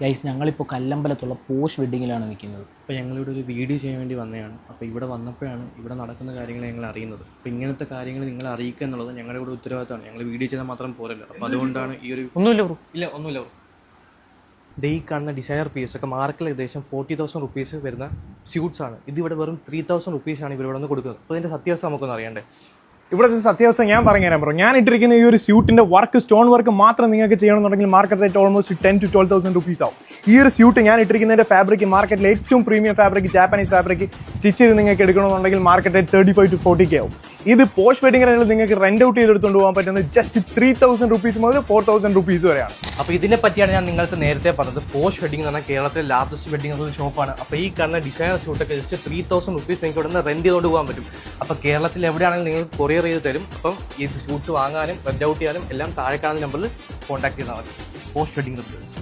Guys ഞങ്ങളിപ്പോൾ കല്ലമ്പലത്തുള്ള posh വെഡ്ഡിങ്ങിലാണ് നിൽക്കുന്നത്. അപ്പോൾ ഞങ്ങളിവിടെ ഒരു വീഡിയോ ചെയ്യാൻ വേണ്ടി വന്നതാണ്. അപ്പോൾ ഇവിടെ വന്നപ്പോഴാണ് ഇവിടെ നടക്കുന്ന കാര്യങ്ങൾ ഞങ്ങൾ അറിയുന്നത്. അപ്പോൾ ഇങ്ങനത്തെ കാര്യങ്ങൾ നിങ്ങളെ അറിയിക്കുക എന്നുള്ളത് ഞങ്ങളുടെ കൂടെ ഉത്തരവാദിത്തമാണ്. ഞങ്ങൾ വീഡിയോ ചെയ്താൽ മാത്രം പോരല്ലോ. അപ്പോൾ അതുകൊണ്ടാണ് ഈ ഒരു ഒന്നുമില്ല ഈ കാണുന്ന ഡിസൈനർ പീസ് ഒക്കെ മാർക്കിൽ ഏകദേശം 40,000 റുപ്പീസ് വരുന്ന സ്യൂട്ട്സ് ആണ്. ഇത് ഇവിടെ വെറും 3,000 റുപ്പീസാണ് ഇവരിവിടെ നിന്ന് കൊടുക്കുന്നത്. അപ്പോൾ ഇതിൻ്റെ സത്യാവസ്ഥ നമുക്കൊന്ന് അറിയണ്ടേ? ഇവിടുത്തെ സത്യാവസ്ഥ ഞാൻ പറഞ്ഞുതരാൻ പറഞ്ഞു. ഞാൻ ഇട്ടിരിക്കുന്ന ഈ ഒരു സ്യൂട്ടിന്റെ വർക്ക്, സ്റ്റോൺ വർക്ക് മാത്രം നിങ്ങൾക്ക് ചെയ്യണമെന്നുണ്ടെങ്കിൽ market rate almost 10,000 to 12,000 rupees ആവും. ഈ ഒരു സ്യൂട്ട് ഞാൻ ഇട്ടിരിക്കുന്നതിന്റെ ഫാബ്രിക് മാർക്കറ്റിലെ ഏറ്റവും premium fabric, Japanese fabric stitch ചെയ്ത് നിങ്ങൾക്ക് എടുക്കണമെന്നുണ്ടെങ്കിൽ മാർക്കറ്റ് റേറ്റ് 35 to 40K ആവും. ഇത് പോഷ് വെഡിങ് റേഞ്ചിൽ നിങ്ങൾക്ക് റെന്റ് ഔട്ട് ചെയ്തെടുത്തുകൊണ്ട് പോകാൻ പറ്റുന്നത് ജസ്റ്റ് 3,000 റുപ്പീസ് മുതൽ 4,000 റുപ്പീസ് വരെയാണ്. അപ്പോൾ ഇതിനെ പറ്റിയാണ് ഞാൻ നിങ്ങൾക്ക് നേരത്തെ പറഞ്ഞത്. പോഷ് വെഡിങ് എന്ന് പറഞ്ഞാൽ കേരളത്തിലെ ലാർജസ്റ്റ് വെഡിങ് ഒരു ഷോപ്പാണ്. അപ്പോൾ ഈ കാണുന്ന ഡിസൈനർ ഷൂട്ടൊക്കെ ജസ്റ്റ് 3,000 റുപ്പീസ് നിങ്ങൾക്ക് ഇവിടെ നിന്ന് റെന്റ് ചെയ്തുകൊണ്ട് പോകാൻ പറ്റും. അപ്പോൾ കേരളത്തിൽ എവിടെയാണെങ്കിലും നിങ്ങൾ കൊറിയർ ചെയ്ത് തരും. അപ്പം ഈ ഷൂട്ട്സ് വാങ്ങാനും റെന്റ് ഔട്ട് ചെയ്യാനും എല്ലാം താഴെ കാണുന്ന നമ്പറിൽ കോൺടാക്ട് ചെയ്താൽ മതി. Posh wedding repairs.